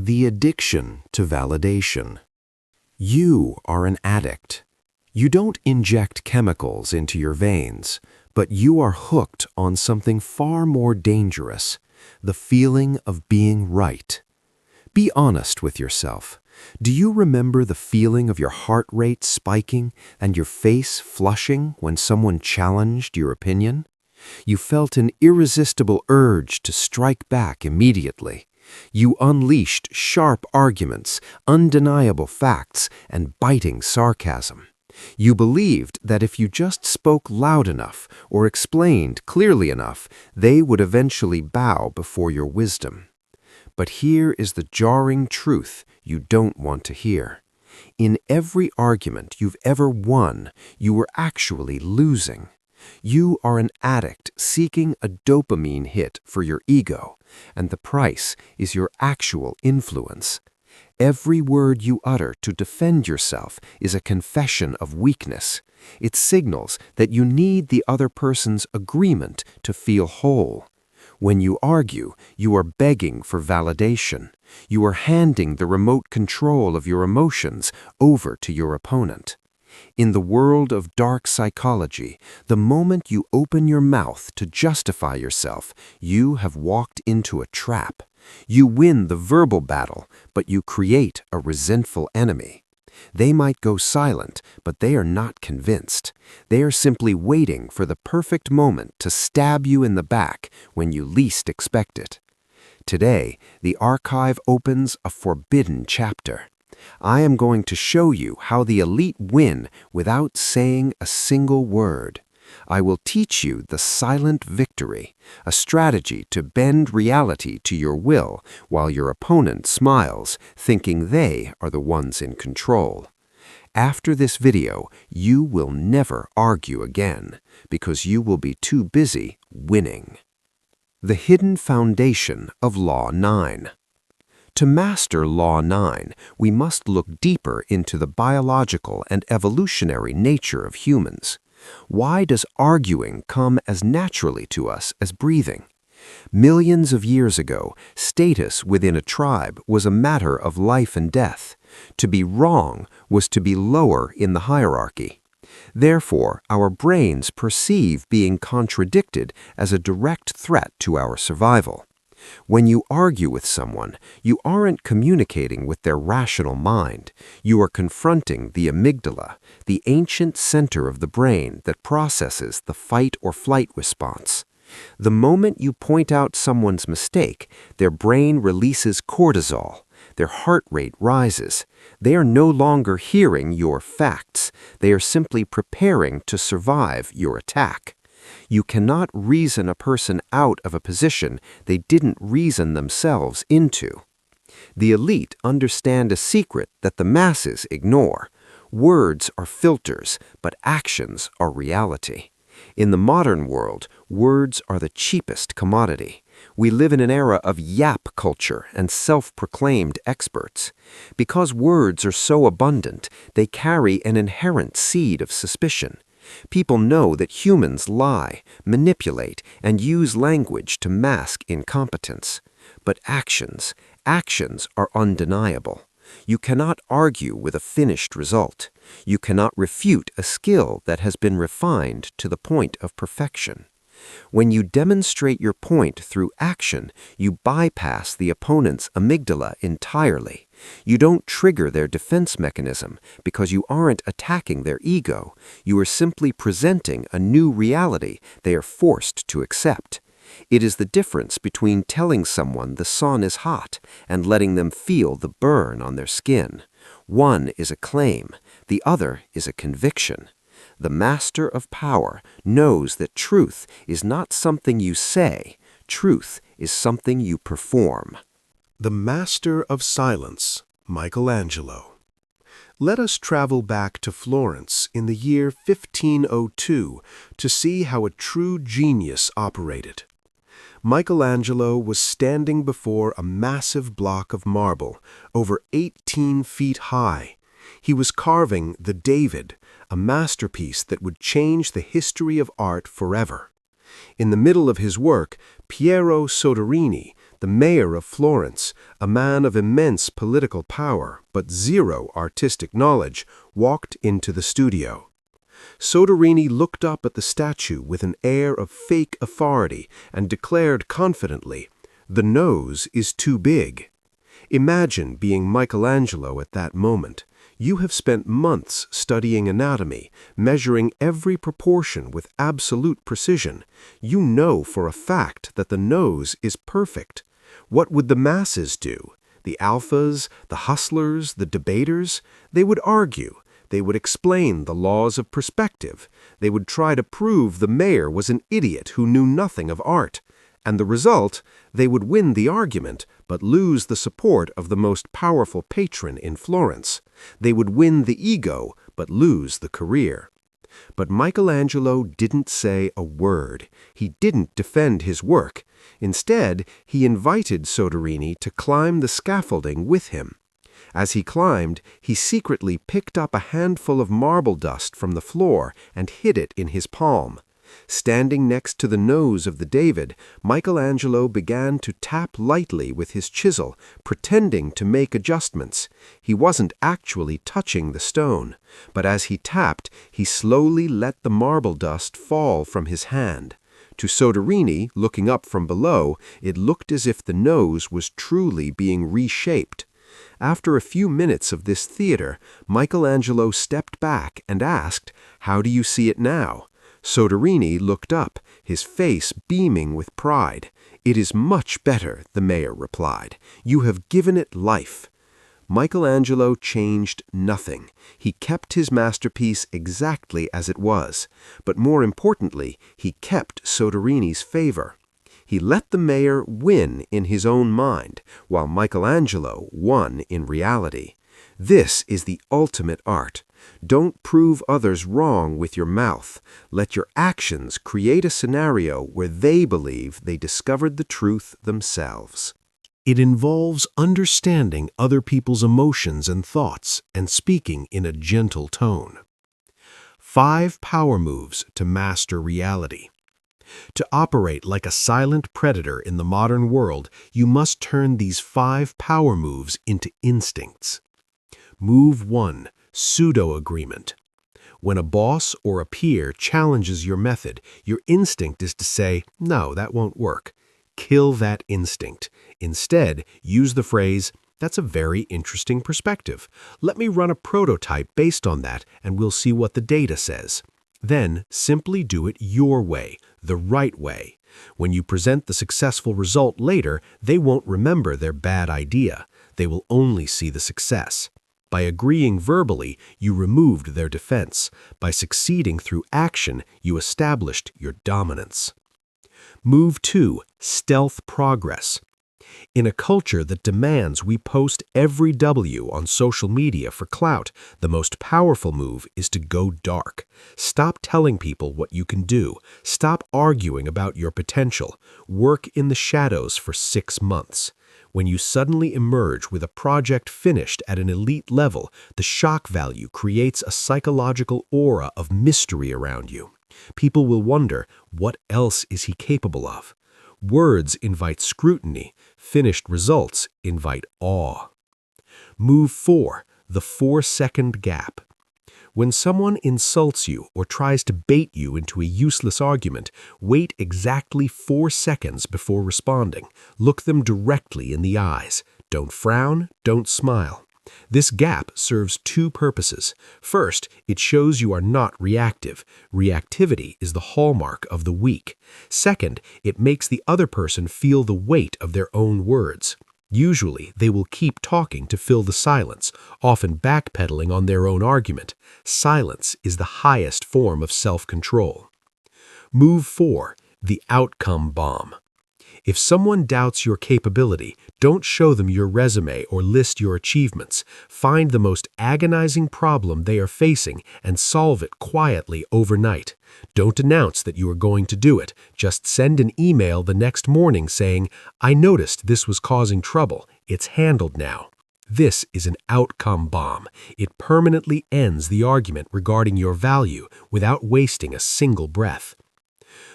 The addiction to validation. You are an addict. You don't inject chemicals into your veins, but you are hooked on something far more dangerous, the feeling of being right. Be honest with yourself. Do you remember the feeling of your heart rate spiking and your face flushing when someone challenged your opinion? You felt an irresistible urge to strike back immediately. You unleashed sharp arguments, undeniable facts, and biting sarcasm. You believed that if you just spoke loud enough or explained clearly enough, they would eventually bow before your wisdom. But here is the jarring truth you don't want to hear. In every argument you've ever won, you were actually losing. You are an addict seeking a dopamine hit for your ego, and the price is your actual influence. Every word you utter to defend yourself is a confession of weakness. It signals that you need the other person's agreement to feel whole. When you argue, you are begging for validation. You are handing the remote control of your emotions over to your opponent. In the world of dark psychology, the moment you open your mouth to justify yourself, you have walked into a trap. You win the verbal battle, but you create a resentful enemy. They might go silent, but they are not convinced. They are simply waiting for the perfect moment to stab you in the back when you least expect it. Today, the archive opens a forbidden chapter. I am going to show you how the elite win without saying a single word. I will teach you the silent victory, a strategy to bend reality to your will while your opponent smiles, thinking they are the ones in control. After this video, you will never argue again, because you will be too busy winning. The hidden foundation of Law 9. To master Law 9, we must look deeper into the biological and evolutionary nature of humans. Why does arguing come as naturally to us as breathing? Millions of years ago, status within a tribe was a matter of life and death. To be wrong was to be lower in the hierarchy. Therefore, our brains perceive being contradicted as a direct threat to our survival. When you argue with someone, you aren't communicating with their rational mind. You are confronting the amygdala, the ancient center of the brain that processes the fight or flight response. The moment you point out someone's mistake, their brain releases cortisol. Their heart rate rises. They are no longer hearing your facts. They are simply preparing to survive your attack. You cannot reason a person out of a position they didn't reason themselves into. The elite understand a secret that the masses ignore. Words are filters, but actions are reality. In the modern world, words are the cheapest commodity. We live in an era of yap culture and self-proclaimed experts. Because words are so abundant, they carry an inherent seed of suspicion. People know that humans lie, manipulate, and use language to mask incompetence. But actions are undeniable. You cannot argue with a finished result. You cannot refute a skill that has been refined to the point of perfection. When you demonstrate your point through action, you bypass the opponent's amygdala entirely. You don't trigger their defense mechanism because you aren't attacking their ego. You are simply presenting a new reality they are forced to accept. It is the difference between telling someone the sun is hot and letting them feel the burn on their skin. One is a claim, the other is a conviction. The master of power knows that truth is not something you say. Truth is something you perform. The Master of Silence, Michelangelo. Let us travel back to Florence in the year 1502 to see how a true genius operated. Michelangelo was standing before a massive block of marble, over 18 feet high. He was carving the David, a masterpiece that would change the history of art forever. In the middle of his work, Piero Soderini, The mayor of Florence, a man of immense political power but zero artistic knowledge, walked into the studio. Soderini looked up at the statue with an air of fake authority and declared confidently, "The nose is too big." Imagine being Michelangelo at that moment. You have spent months studying anatomy, measuring every proportion with absolute precision. You know for a fact that the nose is perfect. What would the masses do? The alphas, the hustlers, the debaters? They would argue. They would explain the laws of perspective. They would try to prove the mayor was an idiot who knew nothing of art. And the result, they would win the argument, but lose the support of the most powerful patron in Florence. They would win the ego, but lose the career. But Michelangelo didn't say a word. He didn't defend his work. Instead, he invited Soderini to climb the scaffolding with him. As he climbed, he secretly picked up a handful of marble dust from the floor and hid it in his palm. Standing next to the nose of the David, Michelangelo began to tap lightly with his chisel, pretending to make adjustments. He wasn't actually touching the stone, but as he tapped, he slowly let the marble dust fall from his hand. To Soderini, looking up from below, it looked as if the nose was truly being reshaped. After a few minutes of this theater, Michelangelo stepped back and asked, "How do you see it now?" Soderini looked up, his face beaming with pride. "It is much better," the mayor replied. "You have given it life." Michelangelo changed nothing. He kept his masterpiece exactly as it was. But more importantly, he kept Soderini's favor. He let the mayor win in his own mind, while Michelangelo won in reality. This is the ultimate art. Don't prove others wrong with your mouth. Let your actions create a scenario where they believe they discovered the truth themselves. It involves understanding other people's emotions and thoughts and speaking in a gentle tone. 5 power moves to master reality. To operate like a silent predator in the modern world, you must turn these 5 power moves into instincts. Move 1. Pseudo-agreement. When a boss or a peer challenges your method, your instinct is to say, "No, that won't work." Kill that instinct. Instead, use the phrase, "That's a very interesting perspective. Let me run a prototype based on that, and we'll see what the data says." Then, simply do it your way, the right way. When you present the successful result later, they won't remember their bad idea. They will only see the success. By agreeing verbally, you removed their defense. By succeeding through action, you established your dominance. Move 2. Stealth progress. In a culture that demands we post every W on social media for clout, the most powerful move is to go dark. Stop telling people what you can do. Stop arguing about your potential. Work in the shadows for 6 months. When you suddenly emerge with a project finished at an elite level, the shock value creates a psychological aura of mystery around you. People will wonder, what else is he capable of? Words invite scrutiny. Finished results invite awe. Move 4. The 4-second gap. When someone insults you or tries to bait you into a useless argument, wait exactly 4 seconds before responding. Look them directly in the eyes. Don't frown, don't smile. This gap serves 2 purposes. First, it shows you are not reactive. Reactivity is the hallmark of the weak. Second, it makes the other person feel the weight of their own words. Usually, they will keep talking to fill the silence, often backpedaling on their own argument. Silence is the highest form of self-control. Move 4. The outcome bomb. If someone doubts your capability, don't show them your resume or list your achievements. Find the most agonizing problem they are facing and solve it quietly overnight. Don't announce that you are going to do it. Just send an email the next morning saying, "I noticed this was causing trouble. It's handled now." This is an outcome bomb. It permanently ends the argument regarding your value without wasting a single breath.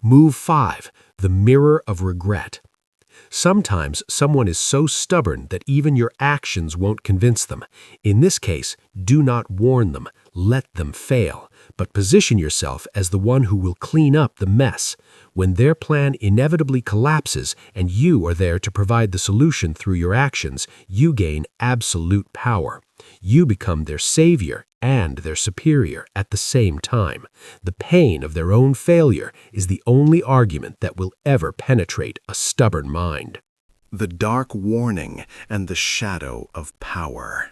Move 5. The mirror of regret. Sometimes someone is so stubborn that even your actions won't convince them. In this case, do not warn them, let them fail, but position yourself as the one who will clean up the mess. When their plan inevitably collapses and you are there to provide the solution through your actions, you gain absolute power. You become their savior and their superior at the same time. The pain of their own failure is the only argument that will ever penetrate a stubborn mind. The dark warning and the shadow of power.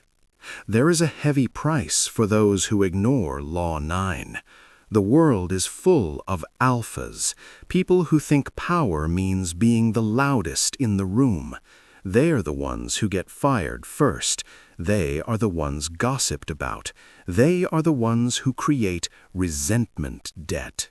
There is a heavy price for those who ignore Law 9. The world is full of alphas, people who think power means being the loudest in the room. They're the ones who get fired first. They are the ones gossiped about. They are the ones who create resentment debt.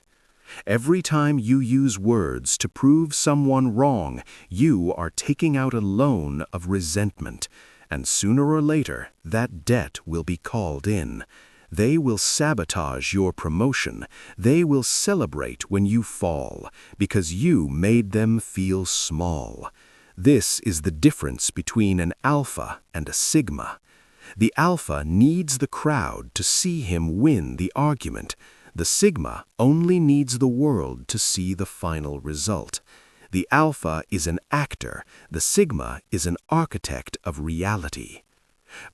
Every time you use words to prove someone wrong, you are taking out a loan of resentment, and sooner or later, that debt will be called in. They will sabotage your promotion. They will celebrate when you fall, because you made them feel small. This is the difference between an alpha and a sigma. The alpha needs the crowd to see him win the argument. The sigma only needs the world to see the final result. The alpha is an actor. The sigma is an architect of reality.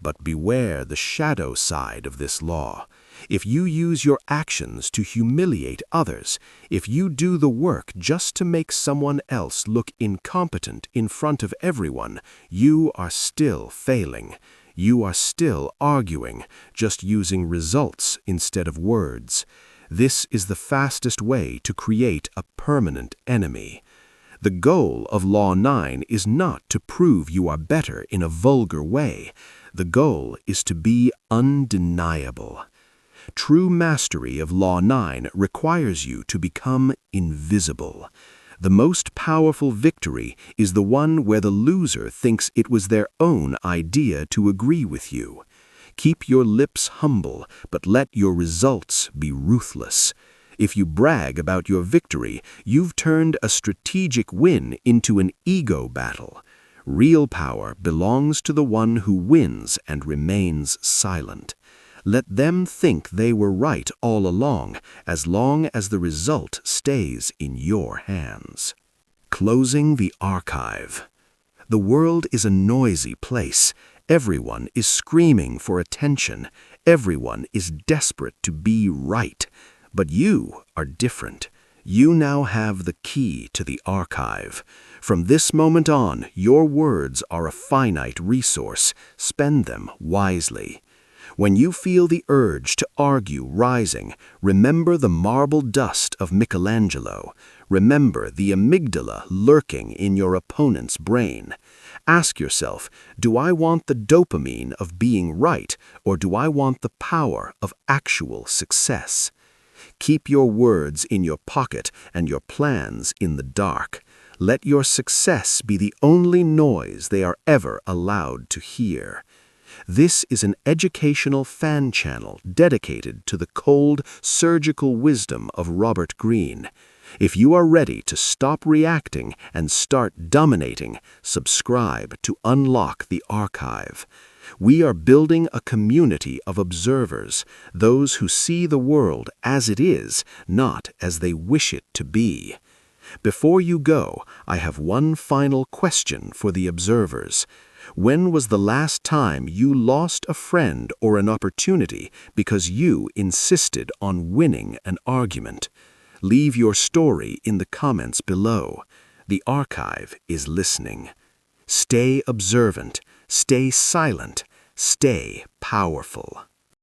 But beware the shadow side of this law. If you use your actions to humiliate others, if you do the work just to make someone else look incompetent in front of everyone, you are still failing. You are still arguing, just using results instead of words. This is the fastest way to create a permanent enemy. The goal of Law 9 is not to prove you are better in a vulgar way. The goal is to be undeniable. True mastery of Law 9 requires you to become invisible. The most powerful victory is the one where the loser thinks it was their own idea to agree with you. Keep your lips humble, but let your results be ruthless. If you brag about your victory, you've turned a strategic win into an ego battle. Real power belongs to the one who wins and remains silent. Let them think they were right all along, as long as the result stays in your hands. Closing the archive. The world is a noisy place. Everyone is screaming for attention. Everyone is desperate to be right. But you are different. You now have the key to the archive. From this moment on, your words are a finite resource. Spend them wisely. When you feel the urge to argue rising, remember the marble dust of Michelangelo. Remember the amygdala lurking in your opponent's brain. Ask yourself, do I want the dopamine of being right, or do I want the power of actual success? Keep your words in your pocket and your plans in the dark. Let your success be the only noise they are ever allowed to hear. This is an educational fan channel dedicated to the cold, surgical wisdom of Robert Greene. If you are ready to stop reacting and start dominating, subscribe to unlock the archive. We are building a community of observers, those who see the world as it is, not as they wish it to be. Before you go, I have one final question for the observers. When was the last time you lost a friend or an opportunity because you insisted on winning an argument? Leave your story in the comments below. The archive is listening. Stay observant, stay silent, stay powerful.